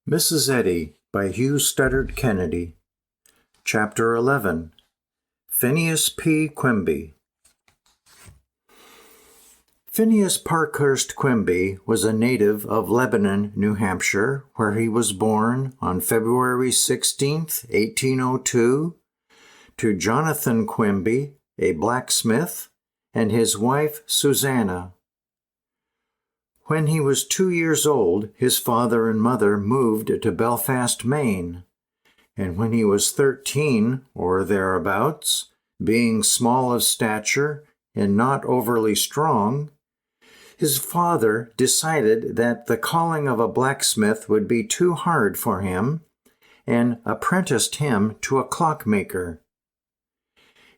Mrs. Eddy by Hugh Studdert Kennedy. Chapter 11. Phineas P. Quimby. Phineas Parkhurst Quimby was a native of Lebanon, New Hampshire, where he was born on February 16, 1802, to Jonathan Quimby, a blacksmith, and his wife Susanna. When he was 2 years old, his father and mother moved to Belfast, Maine, and when he was 13 or thereabouts, being small of stature and not overly strong, his father decided that the calling of a blacksmith would be too hard for him and apprenticed him to a clockmaker.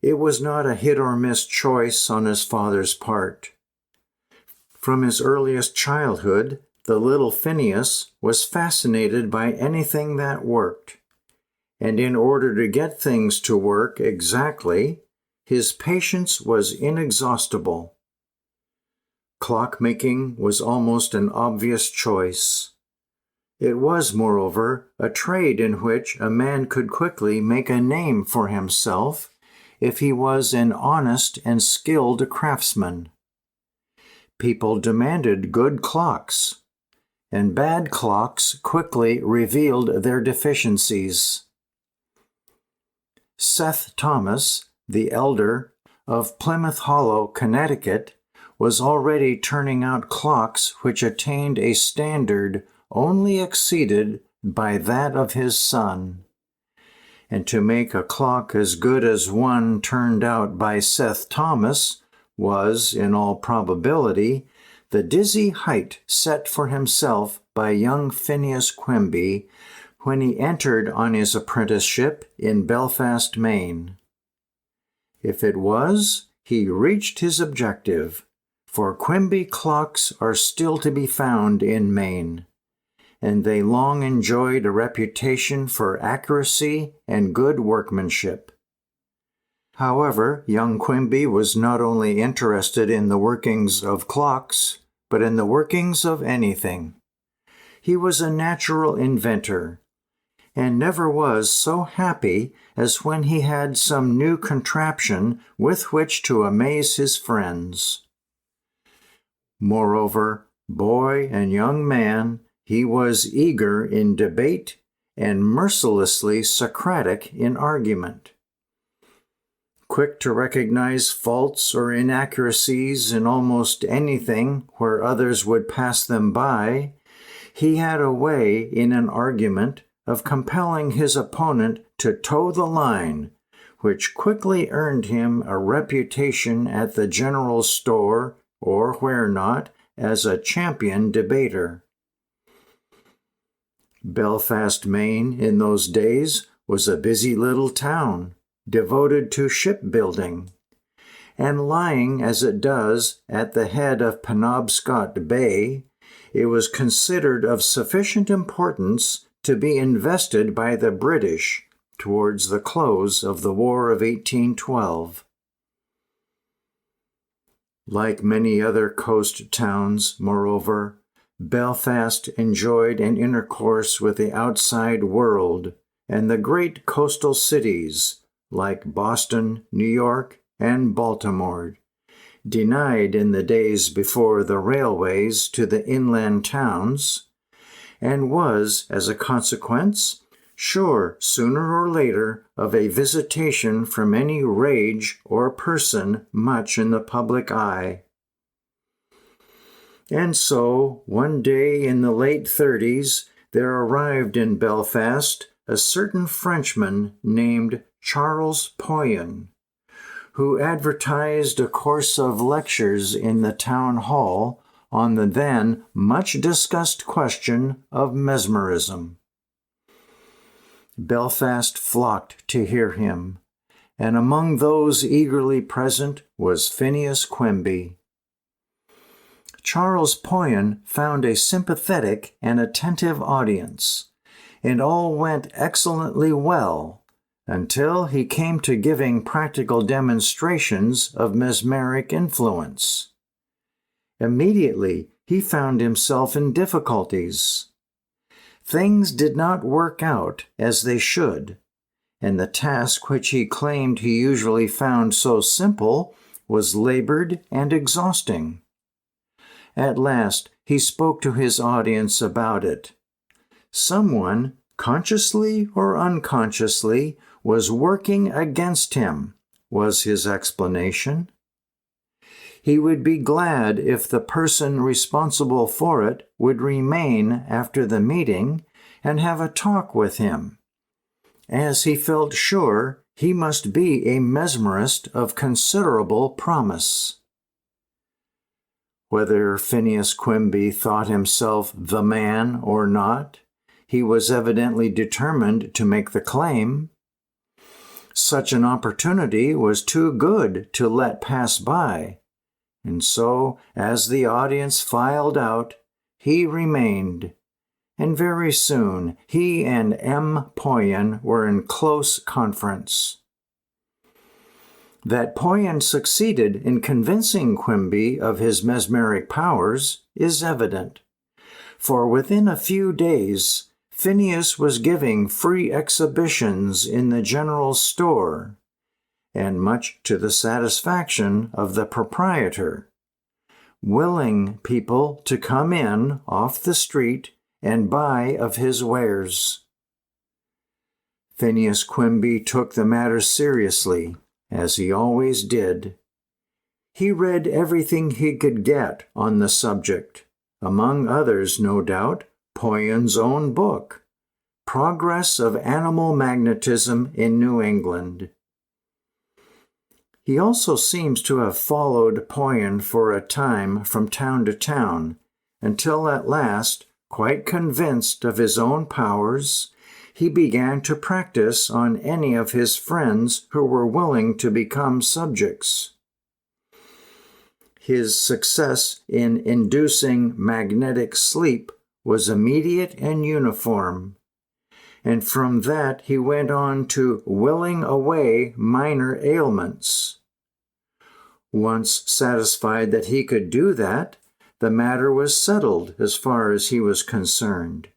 It was not a hit-or-miss choice on his father's part. From his earliest childhood, the little Phineas was fascinated by anything that worked, and in order to get things to work exactly, his patience was inexhaustible. Clockmaking was almost an obvious choice. It was, moreover, a trade in which a man could quickly make a name for himself if he was an honest and skilled craftsman. People demanded good clocks, and bad clocks quickly revealed their deficiencies. Seth Thomas, the elder, of Plymouth Hollow, Connecticut, was already turning out clocks which attained a standard only exceeded by that of his son. And to make a clock as good as one turned out by Seth Thomas was, in all probability, the dizzy height set for himself by young Phineas Quimby when he entered on his apprenticeship in Belfast, Maine. If it was, he reached his objective, for Quimby clocks are still to be found in Maine, and they long enjoyed a reputation for accuracy and good workmanship. However, young Quimby was not only interested in the workings of clocks, but in the workings of anything. He was a natural inventor, and never was so happy as when he had some new contraption with which to amaze his friends. Moreover, boy and young man, he was eager in debate and mercilessly Socratic in argument. Quick to recognize faults or inaccuracies in almost anything where others would pass them by, he had a way in an argument of compelling his opponent to toe the line, which quickly earned him a reputation at the general store, or where not, as a champion debater. Belfast, Maine, in those days, was a busy little town, devoted to shipbuilding, and lying as it does at the head of Penobscot Bay, it was considered of sufficient importance to be invested by the British towards the close of the War of 1812. Like many other coast towns, moreover, Belfast enjoyed an intercourse with the outside world and the great coastal cities, like Boston, New York, and Baltimore, denied in the days before the railways to the inland towns, and was, as a consequence, sure sooner or later of a visitation from any rage or person much in the public eye. And so, one day in the late 30s, there arrived in Belfast a certain Frenchman named Charles Poyen, who advertised a course of lectures in the town hall on the then much discussed question of mesmerism. Belfast flocked to hear him, and among those eagerly present was Phineas Quimby. Charles Poyen found a sympathetic and attentive audience, and all went excellently well until he came to giving practical demonstrations of mesmeric influence. Immediately, he found himself in difficulties. things did not work out as they should, and the task which he claimed he usually found so simple was labored and exhausting. At last, he spoke to his audience about it. Someone, consciously or unconsciously, was working against him, was his explanation. He would be glad if the person responsible for it would remain after the meeting and have a talk with him, as he felt sure he must be a mesmerist of considerable promise. Whether Phineas Quimby thought himself the man or not, he was evidently determined to make the claim. Such an opportunity was too good to let pass by, and so, as the audience filed out, he remained, and very soon he and M. Poyen were in close conference. That Poyen succeeded in convincing Quimby of his mesmeric powers is evident, for within a few days Phineas was giving free exhibitions in the general store, and much to the satisfaction of the proprietor, willing people to come in off the street and buy of his wares. Phineas Quimby took the matter seriously, as he always did. He read everything he could get on the subject, among others, no doubt, Poyen's own book, Progress of Animal Magnetism in New England. He also seems to have followed Poyen for a time from town to town, until at last, quite convinced of his own powers, he began to practice on any of his friends who were willing to become subjects. His success in inducing magnetic sleep was immediate and uniform, and from that he went on to willing away minor ailments. Once satisfied that he could do that, the matter was settled as far as he was concerned.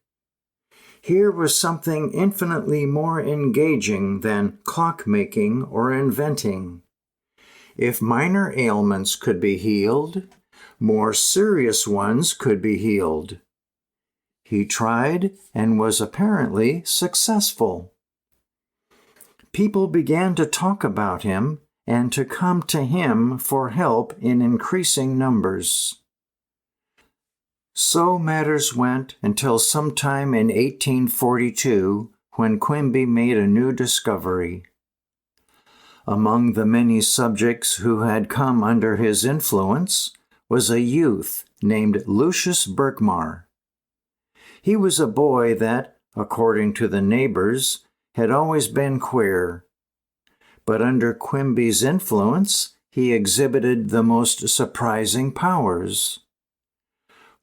Here was something infinitely more engaging than clock-making or inventing. If minor ailments could be healed, more serious ones could be healed. He tried and was apparently successful. People began to talk about him and to come to him for help in increasing numbers. So matters went until sometime in 1842, when Quimby made a new discovery. Among the many subjects who had come under his influence was a youth named Lucius Berkmar. He was a boy that, according to the neighbors, had always been queer. But under Quimby's influence, he exhibited the most surprising powers.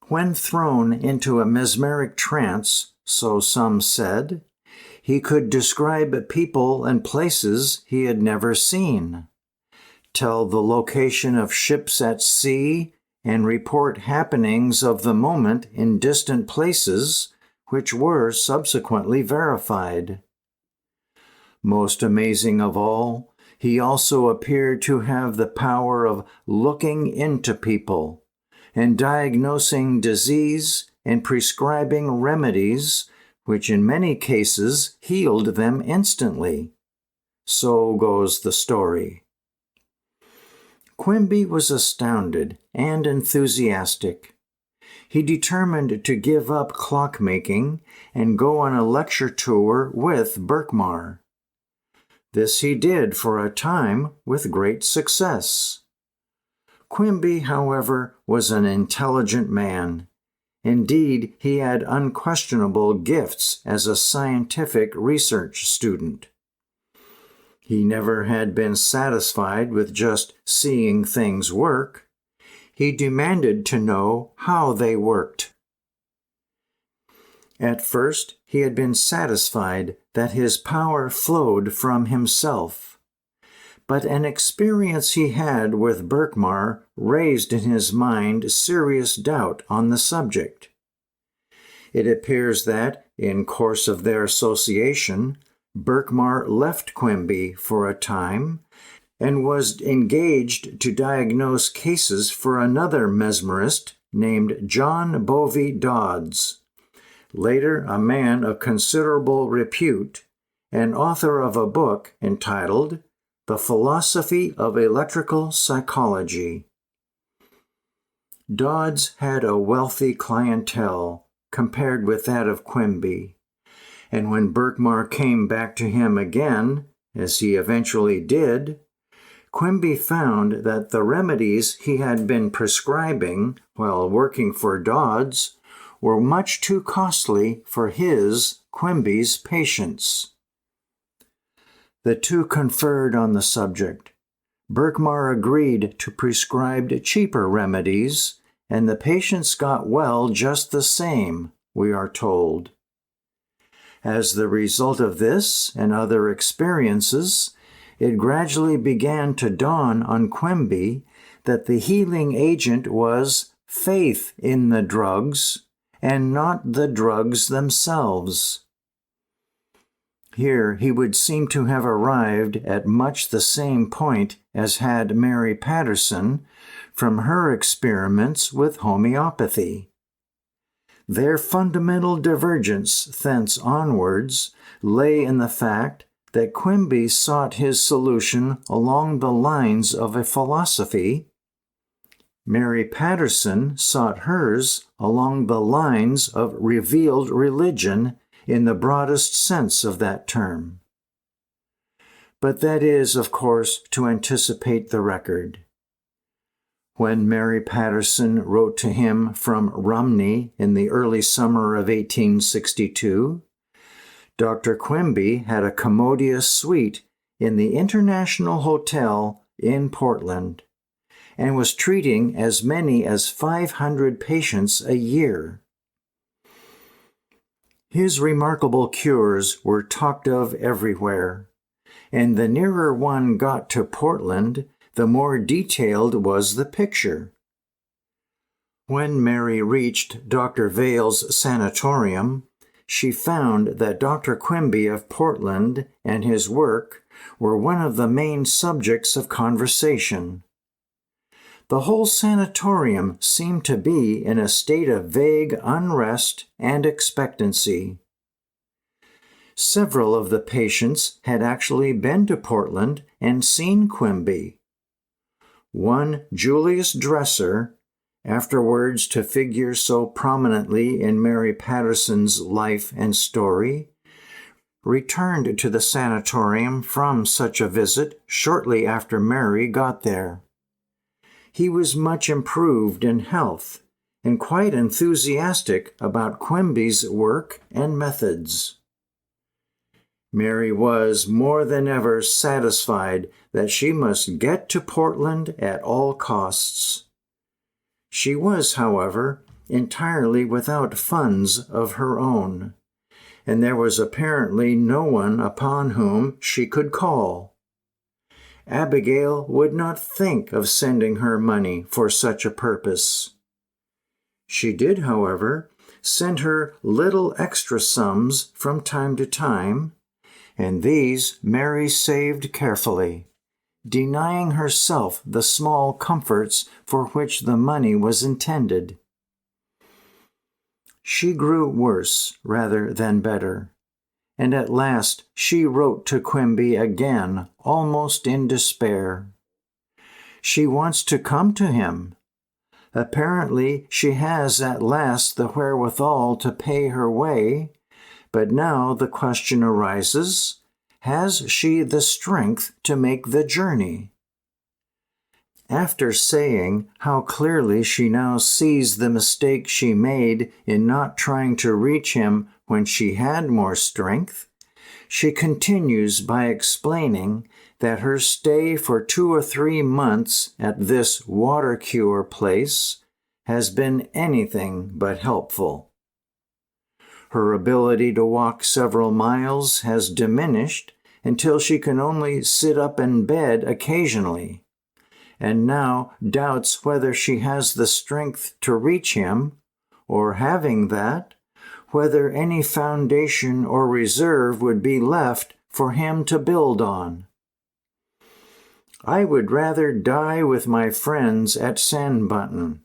When thrown into a mesmeric trance, so some said, he could describe people and places he had never seen, tell the location of ships at sea, and report happenings of the moment in distant places, which were subsequently verified. Most amazing of all, he also appeared to have the power of looking into people and diagnosing disease and prescribing remedies, which in many cases healed them instantly. So goes the story. Quimby was astounded and enthusiastic. He determined to give up clock-making and go on a lecture tour with Berkmar. This he did for a time with great success. Quimby, however, was an intelligent man. Indeed, he had unquestionable gifts as a scientific research student. He never had been satisfied with just seeing things work. He demanded to know how they worked. At first, he had been satisfied that his power flowed from himself. But an experience he had with Berkmar raised in his mind serious doubt on the subject. It appears that, in course of their association, Birkmar left Quimby for a time and was engaged to diagnose cases for another mesmerist named John Bovey Dodds, later a man of considerable repute and author of a book entitled The Philosophy of Electrical Psychology. Dodds had a wealthy clientele compared with that of Quimby, and when Birkmar came back to him again, as he eventually did, Quimby found that the remedies he had been prescribing while working for Dodds were much too costly for his, Quimby's, patients. The two conferred on the subject. Birkmar agreed to prescribe cheaper remedies, and the patients got well just the same, we are told. As the result of this and other experiences, it gradually began to dawn on Quimby that the healing agent was faith in the drugs and not the drugs themselves. Here he would seem to have arrived at much the same point as had Mary Patterson from her experiments with homeopathy. Their fundamental divergence thence onwards lay in the fact that Quimby sought his solution along the lines of a philosophy. Mary Patterson sought hers along the lines of revealed religion in the broadest sense of that term. But that is, of course, to anticipate the record. When Mary Patterson wrote to him from Rumney in the early summer of 1862, Dr. Quimby had a commodious suite in the International Hotel in Portland and was treating as many as 500 patients a year. His remarkable cures were talked of everywhere, and the nearer one got to Portland, the more detailed was the picture. When Mary reached Dr. Vale's sanatorium, she found that Dr. Quimby of Portland and his work were one of the main subjects of conversation. The whole sanatorium seemed to be in a state of vague unrest and expectancy. Several of the patients had actually been to Portland and seen Quimby. One Julius Dresser, afterwards to figure so prominently in Mary Patterson's life and story, returned to the sanatorium from such a visit shortly after Mary got there. He was much improved in health and quite enthusiastic about Quimby's work and methods. Mary was more than ever satisfied that she must get to Portland at all costs. She was, however, entirely without funds of her own, and there was apparently no one upon whom she could call. Abigail would not think of sending her money for such a purpose. She did, however, send her little extra sums from time to time, and these Mary saved carefully, denying herself the small comforts for which the money was intended. She grew worse rather than better, and at last she wrote to Quimby again, almost in despair. She wants to come to him. Apparently she has at last the wherewithal to pay her way, but now the question arises, has she the strength to make the journey? After saying how clearly she now sees the mistake she made in not trying to reach him when she had more strength, she continues by explaining that her stay for 2 or 3 months at this water cure place has been anything but helpful. Her ability to walk several miles has diminished until she can only sit up in bed occasionally, and now doubts whether she has the strength to reach him, or having that, whether any foundation or reserve would be left for him to build on. I would rather die with my friends at Sandbutton.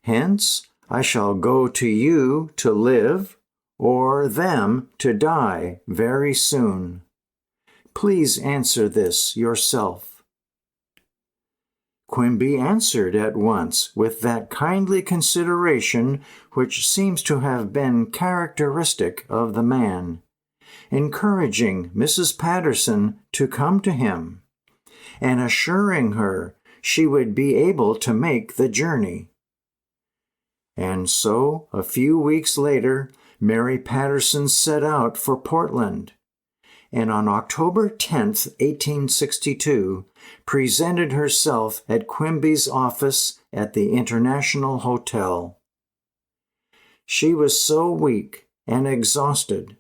Hence, I shall go to you to live, or them to die very soon. Please answer this yourself." Quimby answered at once with that kindly consideration which seems to have been characteristic of the man, encouraging Mrs. Patterson to come to him, and assuring her she would be able to make the journey. And so, a few weeks later, Mary Patterson set out for Portland, and on October 10th, 1862, presented herself at Quimby's office at the International Hotel. She was so weak and exhausted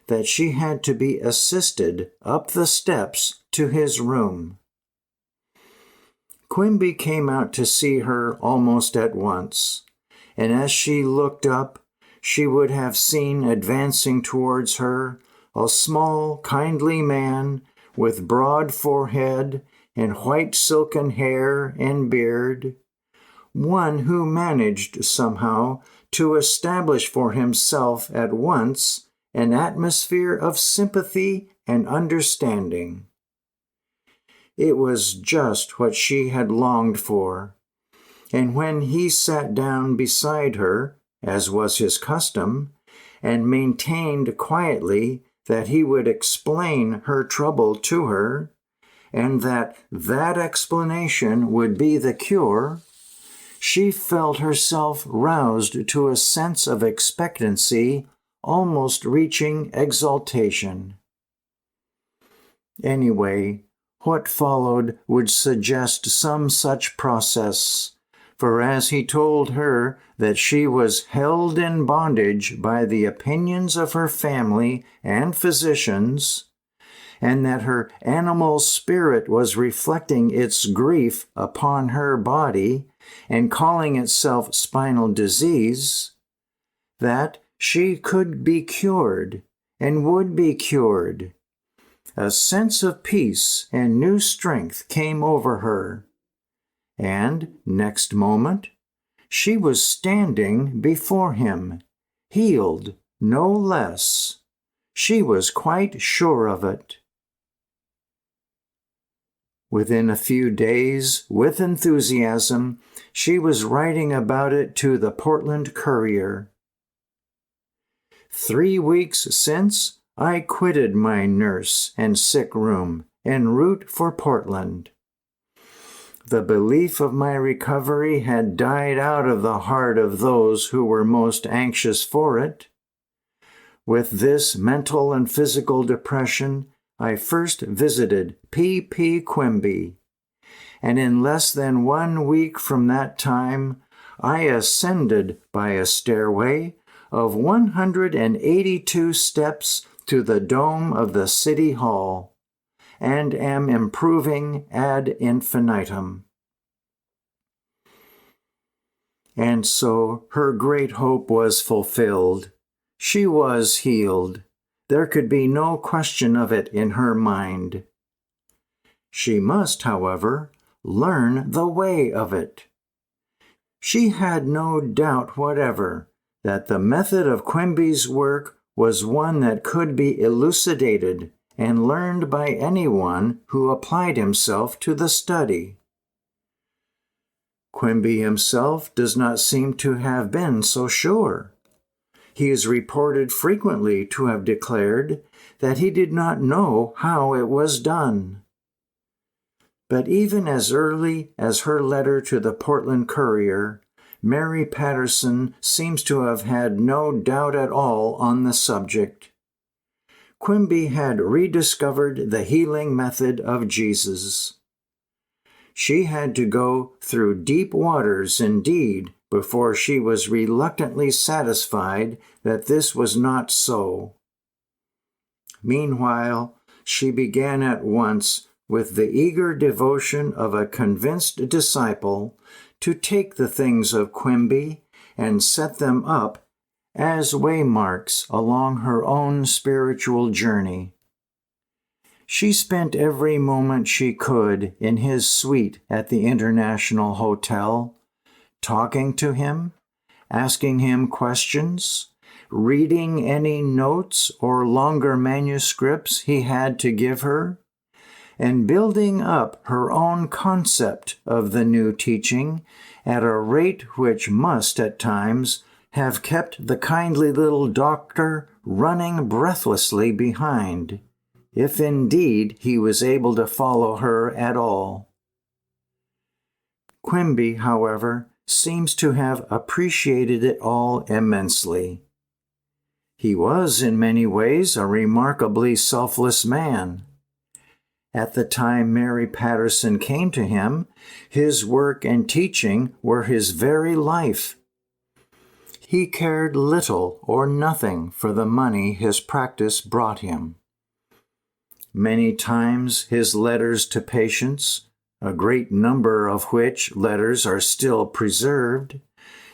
that she had to be assisted up the steps to his room. Quimby came out to see her almost at once, and as she looked up, she would have seen advancing towards her a small, kindly man with broad forehead and white silken hair and beard, one who managed somehow to establish for himself at once an atmosphere of sympathy and understanding. It was just what she had longed for, and when he sat down beside her, as was his custom, and maintained quietly that he would explain her trouble to her, and that explanation would be the cure, she felt herself roused to a sense of expectancy almost reaching exaltation. Anyway, what followed would suggest some such process, for as he told her that she was held in bondage by the opinions of her family and physicians, and that her animal spirit was reflecting its grief upon her body and calling itself spinal disease, that she could be cured and would be cured, a sense of peace and new strength came over her, and next moment she was standing before him, healed no less. She was quite sure of it. Within a few days, with enthusiasm, she was writing about it to the Portland Courier. "3 weeks since, I quitted my nurse and sick room en route for Portland. The belief of my recovery had died out of the heart of those who were most anxious for it. With this mental and physical depression, I first visited P. Quimby, and in less than 1 week from that time, I ascended by a stairway of 182 steps to the dome of the City Hall, and am improving ad infinitum." And so her great hope was fulfilled. She was healed. There could be no question of it in her mind. She must, however, learn the way of it. She had no doubt whatever that the method of Quimby's work was one that could be elucidated and learned by anyone who applied himself to the study. Quimby himself does not seem to have been so sure. He is reported frequently to have declared that he did not know how it was done. But even as early as her letter to the Portland Courier, Mary Patterson seems to have had no doubt at all on the subject. Quimby had rediscovered the healing method of Jesus. She had to go through deep waters indeed before she was reluctantly satisfied that this was not so. Meanwhile, she began at once, with the eager devotion of a convinced disciple, to take the things of Quimby and set them up as waymarks along her own spiritual journey. She spent every moment she could in his suite at the International Hotel, talking to him, asking him questions, reading any notes or longer manuscripts he had to give her, and building up her own concept of the new teaching at a rate which must at times have kept the kindly little doctor running breathlessly behind, if indeed he was able to follow her at all. Quimby, however, seems to have appreciated it all immensely. He was in many ways a remarkably selfless man. At the time Mary Patterson came to him, his work and teaching were his very life. He cared little or nothing for the money his practice brought him. Many times his letters to patients, a great number of which letters are still preserved,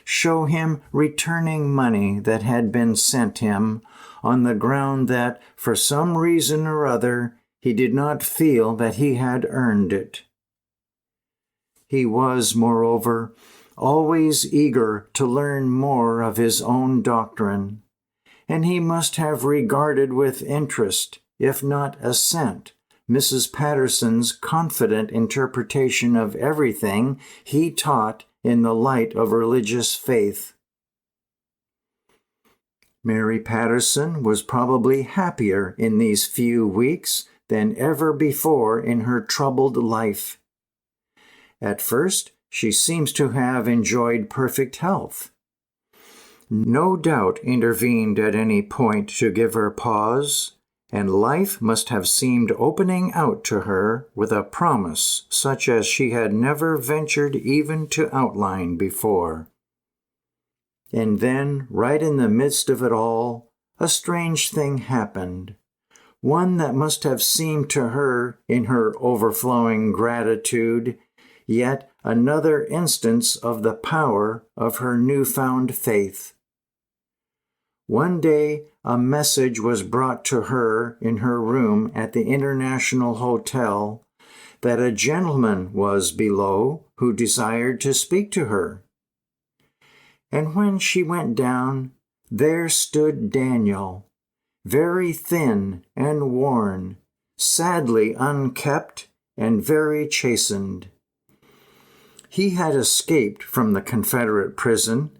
show him returning money that had been sent him on the ground that, for some reason or other, he did not feel that he had earned it. He was, moreover, always eager to learn more of his own doctrine, and he must have regarded with interest, if not assent, Mrs. Patterson's confident interpretation of everything he taught in the light of religious faith. Mary Patterson was probably happier in these few weeks than ever before in her troubled life. At first, she seems to have enjoyed perfect health. No doubt intervened at any point to give her pause, and life must have seemed opening out to her with a promise such as she had never ventured even to outline before. And then, right in the midst of it all, a strange thing happened, one that must have seemed to her, in her overflowing gratitude, yet another instance of the power of her newfound faith. One day, a message was brought to her in her room at the International Hotel that a gentleman was below who desired to speak to her. And when she went down, there stood Daniel, very thin and worn, sadly unkept and very chastened. He had escaped from the Confederate prison,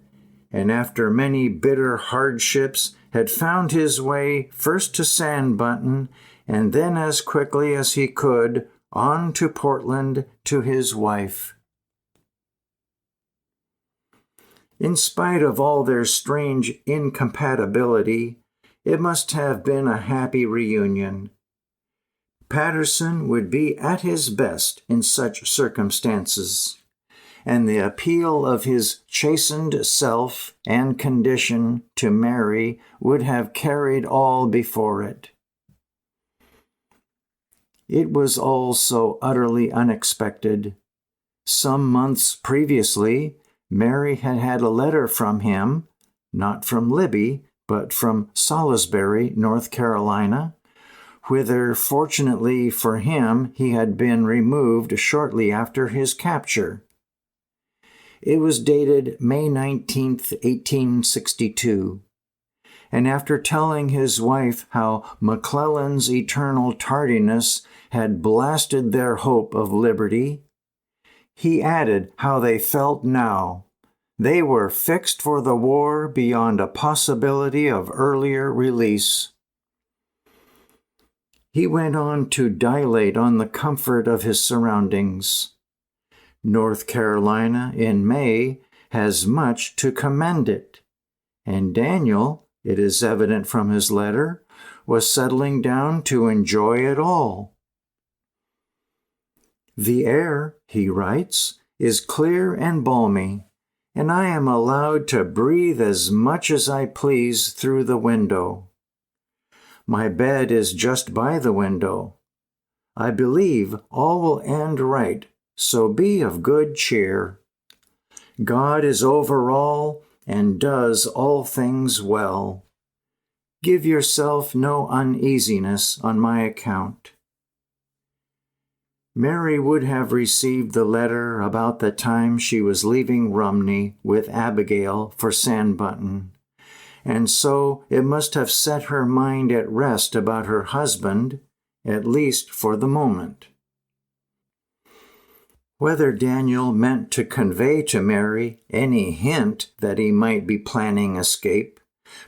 and after many bitter hardships had found his way first to Sandbutton and then as quickly as he could on to Portland to his wife. In spite of all their strange incompatibility, it must have been a happy reunion. Patterson would be at his best in such circumstances, and the appeal of his chastened self and condition to Mary would have carried all before it. It was all so utterly unexpected. Some months previously, Mary had had a letter from him, not from Libby, but from Salisbury, North Carolina, whither, fortunately for him, he had been removed shortly after his capture. It was dated May 19th, 1862, and after telling his wife how McClellan's eternal tardiness had blasted their hope of liberty, he added how they felt now. They were fixed for the war beyond a possibility of earlier release. He went on to dilate on the comfort of his surroundings. North Carolina in May has much to commend it, and Daniel, it is evident from his letter, was settling down to enjoy it all. The air, he writes, is clear and balmy, and I am allowed to breathe as much as I please through the window. My bed is just by the window. I believe all will end right, so be of good cheer. God is over all, and does all things well. Give yourself no uneasiness on my account. Mary would have received the letter about the time she was leaving Rumney with Abigail for Sandbutton, and so it must have set her mind at rest about her husband, at least for the moment. Whether Daniel meant to convey to Mary any hint that he might be planning escape,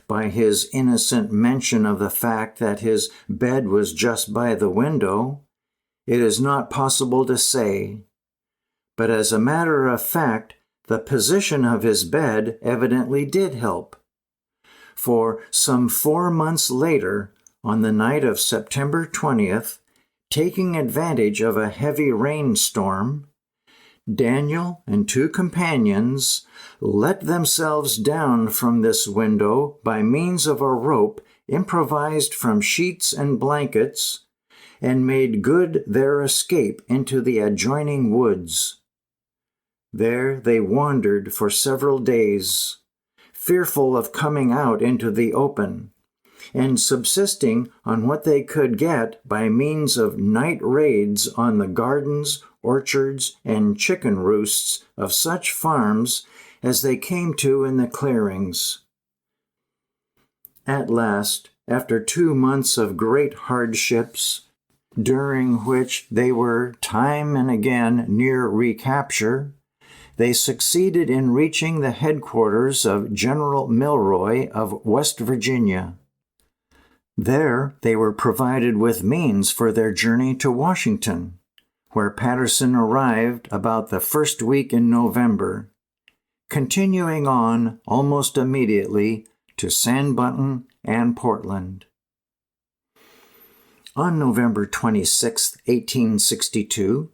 by his innocent mention of the fact that his bed was just by the window, it is not possible to say. But as a matter of fact, the position of his bed evidently did help. For some 4 months later, on the night of September 20th, taking advantage of a heavy rainstorm, Daniel and 2 companions let themselves down from this window by means of a rope improvised from sheets and blankets, and made good their escape into the adjoining woods. There they wandered for several days, fearful of coming out into the open, and subsisting on what they could get by means of night raids on the gardens, orchards, and chicken roosts of such farms as they came to in the clearings. At last, after 2 months of great hardships, during which they were time and again near recapture, they succeeded in reaching the headquarters of General Milroy of West Virginia. There they were provided with means for their journey to Washington, where Patterson arrived about the first week in November, continuing on almost immediately to Sandbutton and Portland. On November 26, 1862,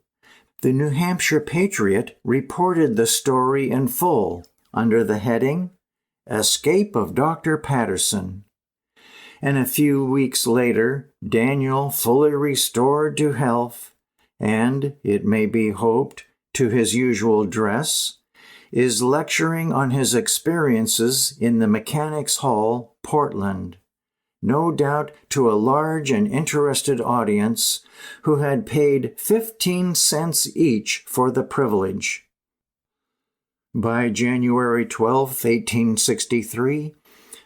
the New Hampshire Patriot reported the story in full under the heading, "Escape of Dr. Patterson." And a few weeks later, Daniel, fully restored to health, and, it may be hoped, to his usual dress, is lecturing on his experiences in the Mechanics' Hall, Portland, no doubt to a large and interested audience who had paid 15 cents each for the privilege. By January 12, 1863,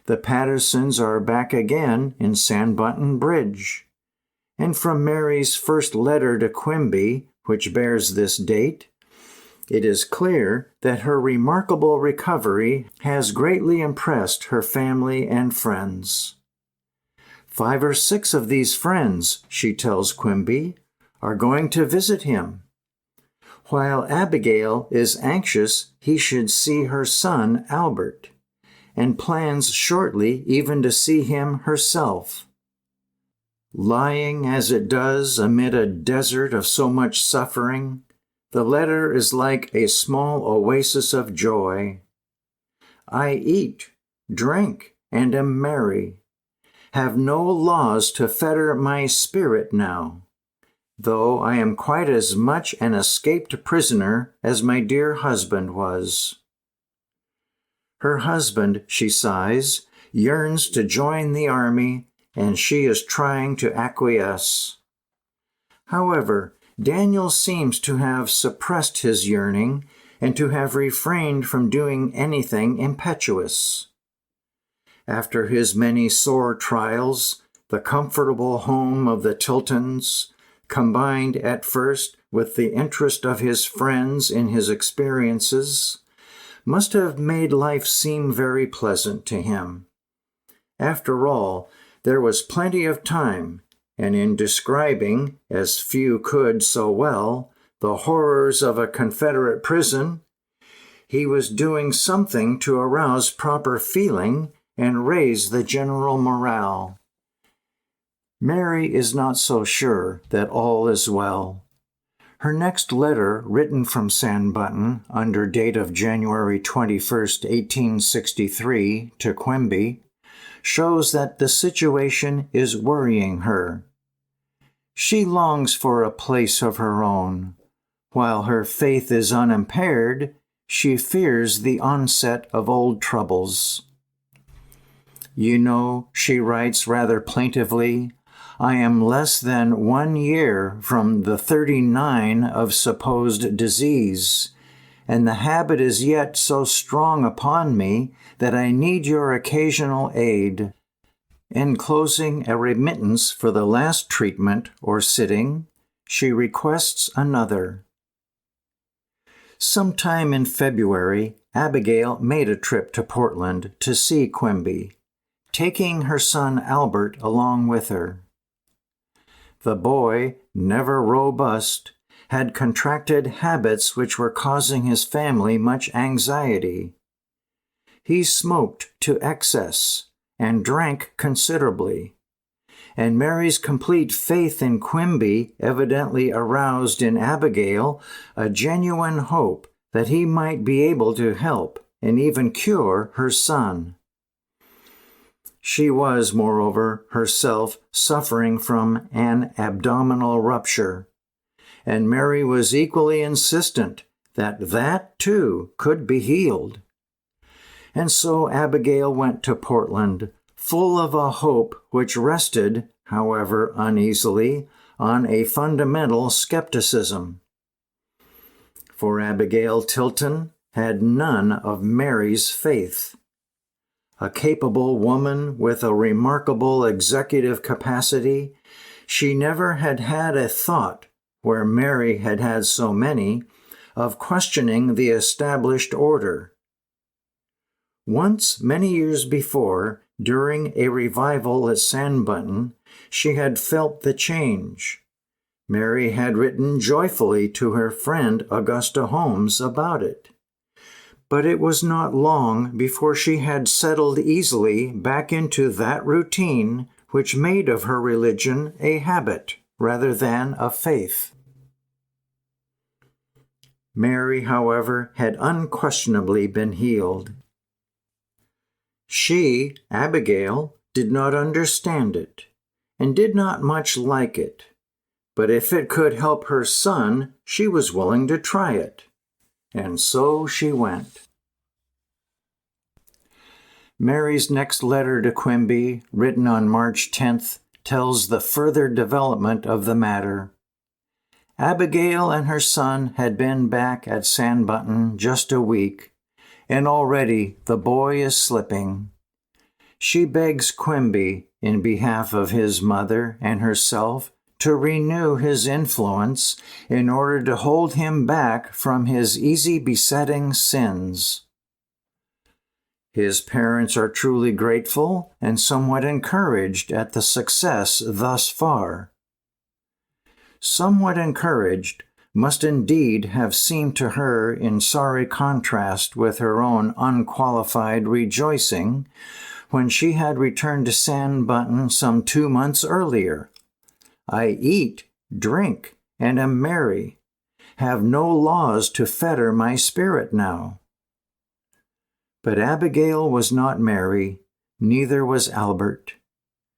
the Pattersons are back again in Sandbutton Bridge, and from Mary's first letter to Quimby, which bears this date, it is clear that her remarkable recovery has greatly impressed her family and friends. 5 or 6 of these friends, she tells Quimby, are going to visit him, while Abigail is anxious he should see her son Albert, and plans shortly even to see him herself. Lying as it does amid a desert of so much suffering, the letter is like a small oasis of joy. I eat, drink, and am merry, have no laws to fetter my spirit now, though I am quite as much an escaped prisoner as my dear husband was. Her husband, she sighs, yearns to join the army, and she is trying to acquiesce. However, Daniel seems to have suppressed his yearning and to have refrained from doing anything impetuous. After his many sore trials, the comfortable home of the Tiltons, combined at first with the interest of his friends in his experiences, must have made life seem very pleasant to him. After all, there was plenty of time, and in describing, as few could so well, the horrors of a Confederate prison, he was doing something to arouse proper feeling and raise the general morale. Mary is not so sure that all is well. Her next letter, written from Sandbutton under date of January 21, 1863, to Quimby, shows that the situation is worrying her. She longs for a place of her own. While her faith is unimpaired, She fears the onset of old troubles. You know, she writes rather plaintively, I am less than 1 year from the 39 of supposed disease, and the habit is yet so strong upon me that I need your occasional aid. Enclosing a remittance for the last treatment or sitting, she requests another. Sometime in February, Abigail made a trip to Portland to see Quimby, taking her son Albert along with her. The boy, never robust, had contracted habits which were causing his family much anxiety. He smoked to excess and drank considerably, and Mary's complete faith in Quimby evidently aroused in Abigail a genuine hope that he might be able to help and even cure her son. She was, moreover, herself suffering from an abdominal rupture, and Mary was equally insistent that too could be healed. And so Abigail went to Portland, full of a hope which rested, however uneasily, on a fundamental skepticism. For Abigail Tilton had none of Mary's faith. A capable woman with a remarkable executive capacity, she never had had a thought, where Mary had had so many, of questioning the established order. Once, many years before, during a revival at Sanbutton, she had felt the change. Mary had written joyfully to her friend Augusta Holmes about it. But it was not long before she had settled easily back into that routine which made of her religion a habit rather than a faith. Mary, however, had unquestionably been healed. She, Abigail, did not understand it, and did not much like it, but if it could help her son, she was willing to try it. And so she went. Mary's next letter to Quimby, written on March 10th, tells the further development of the matter. Abigail and her son had been back at Sanbutton just a week, and already the boy is slipping. She begs Quimby, in behalf of his mother and herself, to renew his influence in order to hold him back from his easy besetting sins. His parents are truly grateful and somewhat encouraged at the success thus far. Somewhat encouraged must indeed have seemed to her in sorry contrast with her own unqualified rejoicing when she had returned to Sanbutton some 2 months earlier. I eat, drink, and am merry, have no laws to fetter my spirit now. But Abigail was not merry, neither was Albert.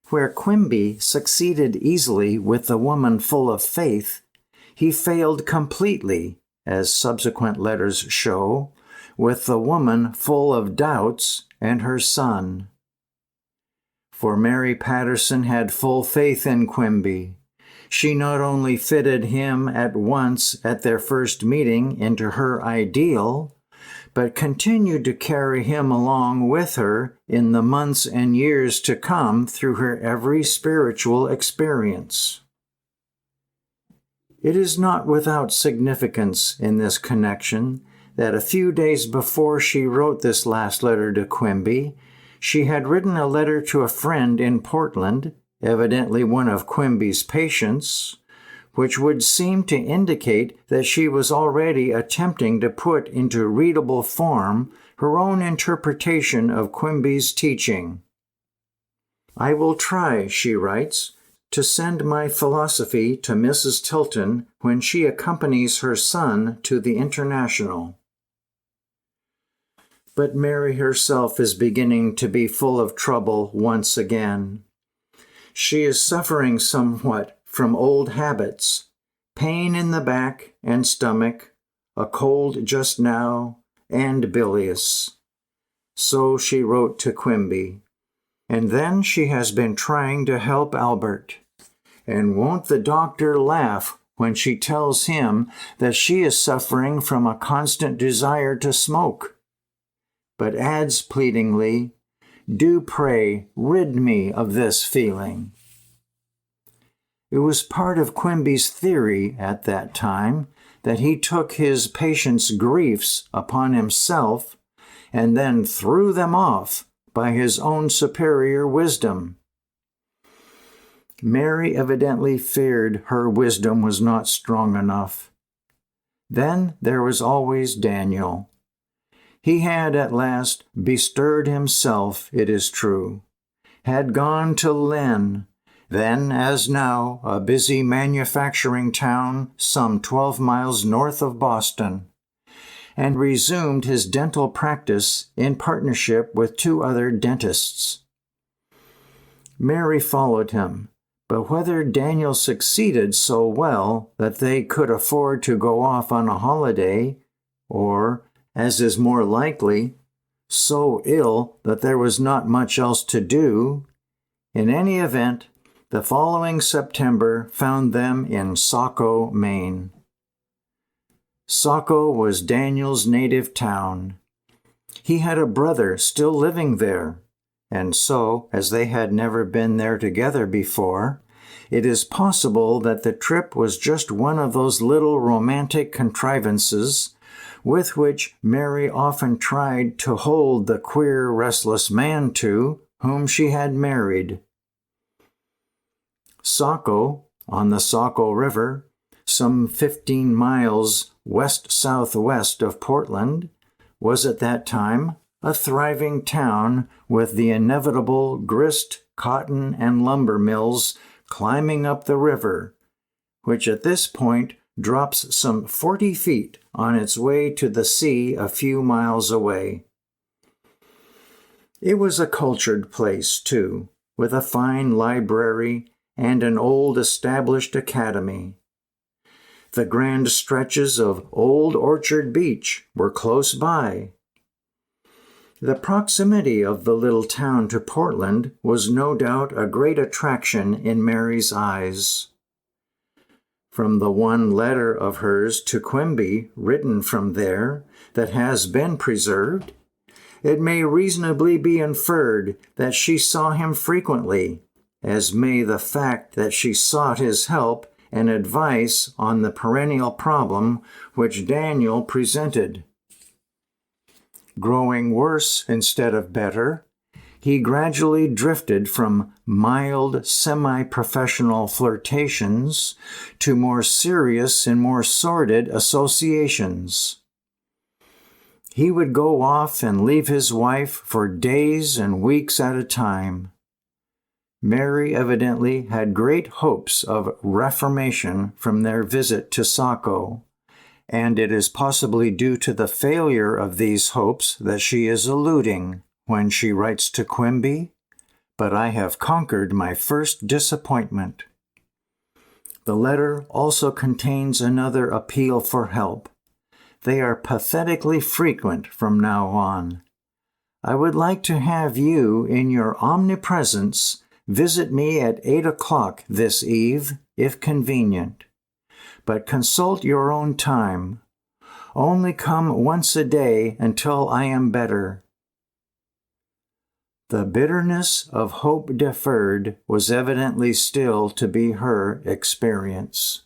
Where Quimby succeeded easily with the woman full of faith, he failed completely, as subsequent letters show, with the woman full of doubts and her son. For Mary Patterson had full faith in Quimby. She not only fitted him at once at their first meeting into her ideal, but continued to carry him along with her in the months and years to come through her every spiritual experience. It is not without significance in this connection that a few days before she wrote this last letter to Quimby, she had written a letter to a friend in Portland, evidently one of Quimby's patients, which would seem to indicate that she was already attempting to put into readable form her own interpretation of Quimby's teaching. I will try, she writes, to send my philosophy to Mrs. Tilton when she accompanies her son to the International. But Mary herself is beginning to be full of trouble once again. She is suffering somewhat from old habits, pain in the back and stomach, a cold just now, and bilious. So she wrote to Quimby. And then she has been trying to help Albert. And won't the doctor laugh when she tells him that she is suffering from a constant desire to smoke, but adds pleadingly, "Do pray rid me of this feeling." It was part of Quimby's theory at that time that he took his patient's griefs upon himself and then threw them off by his own superior wisdom. Mary evidently feared her wisdom was not strong enough. Then there was always Daniel. He had at last bestirred himself, it is true, had gone to Lynn, then as now a busy manufacturing town some 12 miles north of Boston, and resumed his dental practice in partnership with 2 other dentists. Mary followed him, but whether Daniel succeeded so well that they could afford to go off on a holiday, or, as is more likely, so ill that there was not much else to do, in any event, the following September found them in Saco, Maine. Saco was Daniel's native town. He had a brother still living there, and so, as they had never been there together before, it is possible that the trip was just one of those little romantic contrivances with which Mary often tried to hold the queer, restless man to whom she had married. Saco, on the Saco River, some 15 miles west-southwest of Portland, was at that time a thriving town with the inevitable grist, cotton, and lumber mills climbing up the river, which at this point drops some 40 feet on its way to the sea a few miles away. It was a cultured place, too, with a fine library and an old established academy. The grand stretches of Old Orchard Beach were close by. The proximity of the little town to Portland was no doubt a great attraction in Mary's eyes. From the one letter of hers to Quimby written from there that has been preserved, it may reasonably be inferred that she saw him frequently, as may the fact that she sought his help and advice on the perennial problem which Daniel presented. Growing worse instead of better, he gradually drifted from mild, semi-professional flirtations to more serious and more sordid associations. He would go off and leave his wife for days and weeks at a time. Mary evidently had great hopes of reformation from their visit to Saco, and it is possibly due to the failure of these hopes that she is alluding when she writes to Quimby, "But I have conquered my first disappointment." The letter also contains another appeal for help. They are pathetically frequent from now on. "I would like to have you, in your omnipresence, visit me at 8 o'clock this eve, if convenient. But consult your own time. Only come once a day until I am better." The bitterness of hope deferred was evidently still to be her experience.